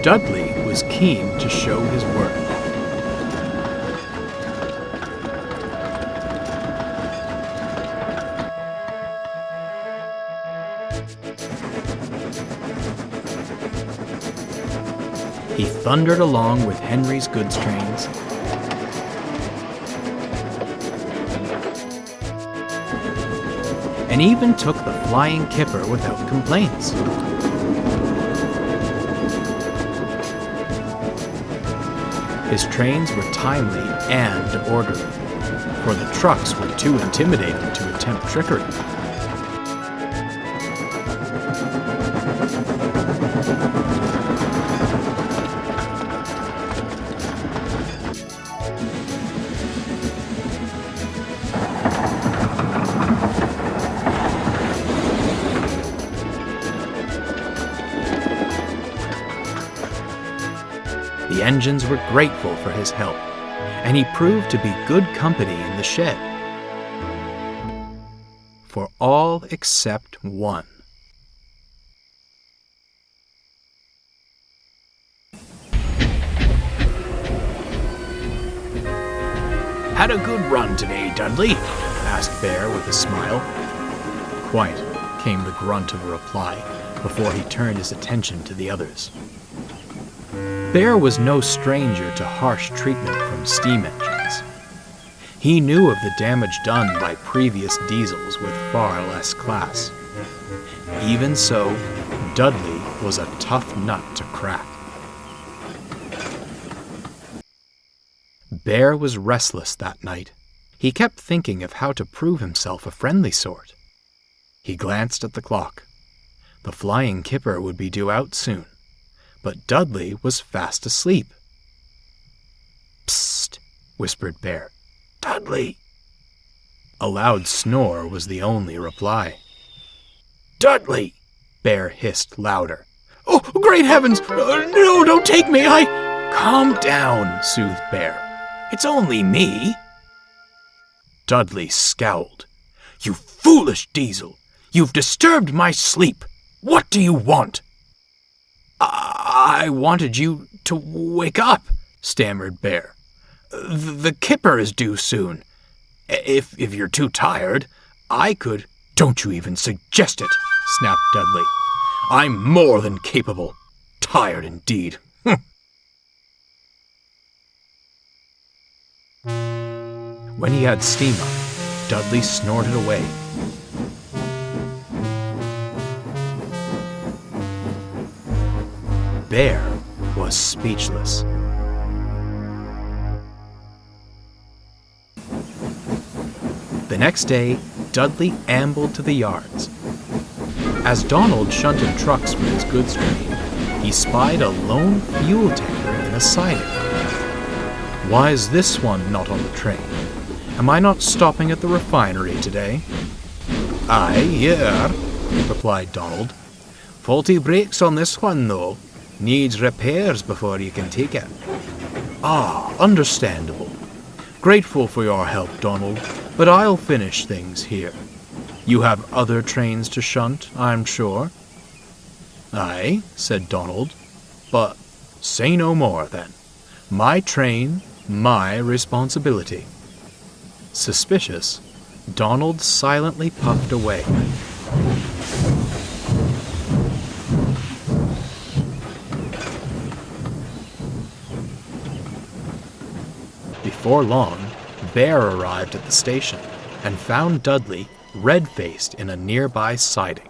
Dudley was keen to show his worth. He thundered along with Henry's goods trains, and even took the flying kipper without complaints. His trains were timely and orderly, for the trucks were too intimidating to attempt trickery. The engines were grateful for his help, and he proved to be good company in the shed. For all except one. "Had a good run today, Dudley?" asked Bear with a smile. "Quite," came the grunt of a reply, before he turned his attention to the others. Bear was no stranger to harsh treatment from steam engines. He knew of the damage done by previous diesels with far less class. Even so, Dudley was a tough nut to crack. Bear was restless that night. He kept thinking of how to prove himself a friendly sort. He glanced at the clock. The flying kipper would be due out soon, but Dudley was fast asleep. "Psst," whispered Bear. "Dudley!" A loud snore was the only reply. "Dudley!" Bear hissed louder. "Oh, great heavens! No, don't take me! Calm down," soothed Bear. "It's only me." Dudley scowled. "You foolish diesel! You've disturbed my sleep! What do you want?" "I wanted you to wake up," stammered Bear. The kipper is due soon. If you're too tired, I could—" "Don't you even suggest it," snapped Dudley. "I'm more than capable. Tired indeed." When he had steam up, Dudley snorted away. Bear was speechless. The next day, Dudley ambled to the yards. As Donald shunted trucks for his goods train, he spied a lone fuel tanker in a siding. "Why is this one not on the train? Am I not stopping at the refinery today?" "Aye, you are," replied Donald. "Faulty brakes on this one, though. Needs repairs before you can take it." "Ah, understandable. Grateful for your help, Donald, but I'll finish things here. You have other trains to shunt, I'm sure?" "Aye," said Donald, "but say no more, then. My train, my responsibility." Suspicious, Donald silently puffed away. Before long, Bear arrived at the station and found Dudley red-faced in a nearby siding.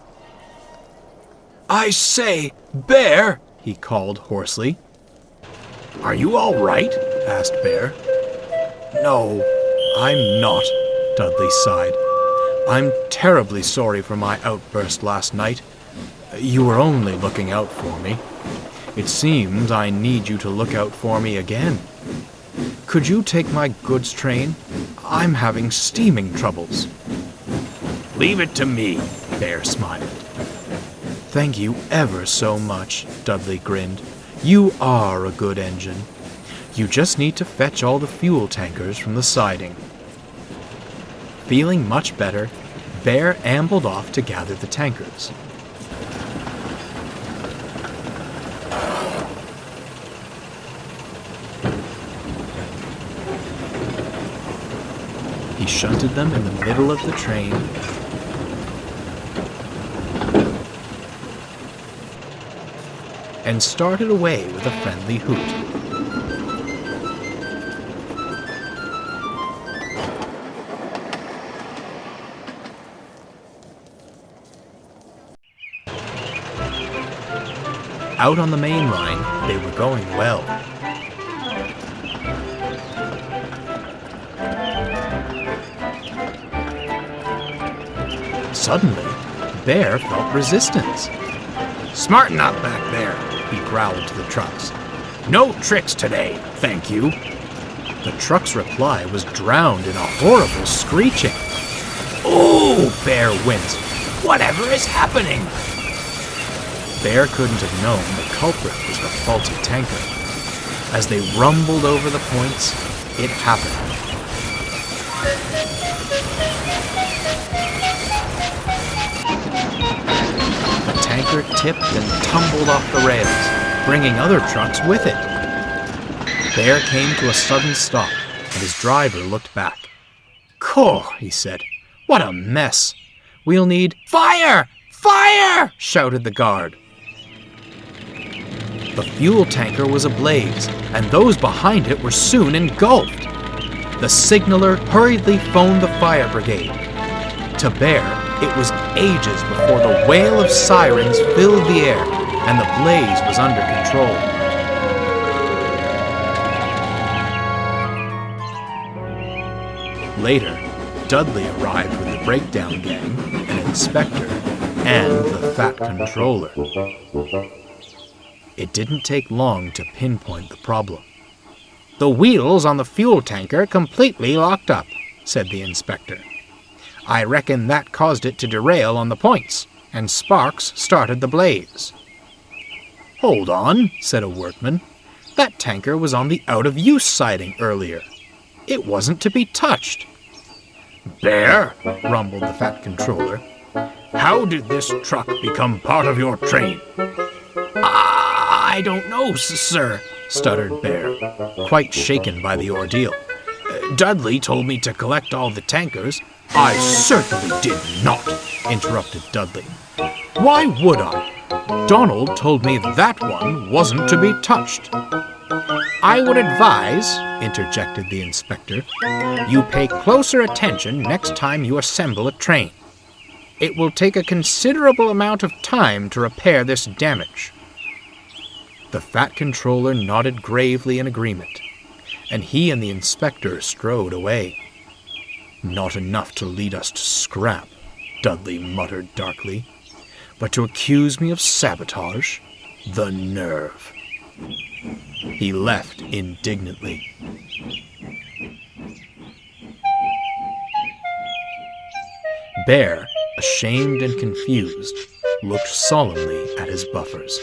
"I say, Bear!" he called hoarsely. "Are you all right?" asked Bear. "No, I'm not," Dudley sighed. "I'm terribly sorry for my outburst last night. You were only looking out for me. It seems I need you to look out for me again. Could you take my goods train? I'm having steaming troubles." "Leave it to me," Bear smiled. "Thank you ever so much," Dudley grinned. "You are a good engine. You just need to fetch all the fuel tankers from the siding." Feeling much better, Bear ambled off to gather the tankers. He shunted them in the middle of the train and started away with a friendly hoot. Out on the main line, they were going well. Suddenly, Bear felt resistance. "Smarten up back there," he growled to the trucks. "No tricks today, thank you." The truck's reply was drowned in a horrible screeching. "Oh!" Bear winced. "Whatever is happening?" Bear couldn't have known the culprit was the faulty tanker. As they rumbled over the points, it happened. The tanker tipped and tumbled off the rails, bringing other trucks with it. Bear came to a sudden stop, and his driver looked back. "Cough," he said. "What a mess! We'll need—" "Fire! Fire!" shouted the guard. The fuel tanker was ablaze, and those behind it were soon engulfed. The signaller hurriedly phoned the fire brigade. To Bear, it was ages before the wail of sirens filled the air and the blaze was under control. Later, Dudley arrived with the breakdown gang, an inspector, and the fat controller. It didn't take long to pinpoint the problem. "The wheels on the fuel tanker completely locked up," said the inspector. "I reckon that caused it to derail on the points, and sparks started the blaze." "Hold on," said a workman. "That tanker was on the out-of-use siding earlier. It wasn't to be touched." "Bear," rumbled the fat controller, "how did this truck become part of your train?" "I don't know, sir," stuttered Bear, quite shaken by the ordeal. "Dudley told me to collect all the tankers." "I certainly did not," interrupted Dudley. "Why would I? Donald told me that one wasn't to be touched." "I would advise," interjected the inspector, "you pay closer attention next time you assemble a train. It will take a considerable amount of time to repair this damage." The fat controller nodded gravely in agreement, and he and the inspector strode away. "Not enough to lead us to scrap," Dudley muttered darkly, "but to accuse me of sabotage? The nerve." He left indignantly. Bear, ashamed and confused, looked solemnly at his buffers.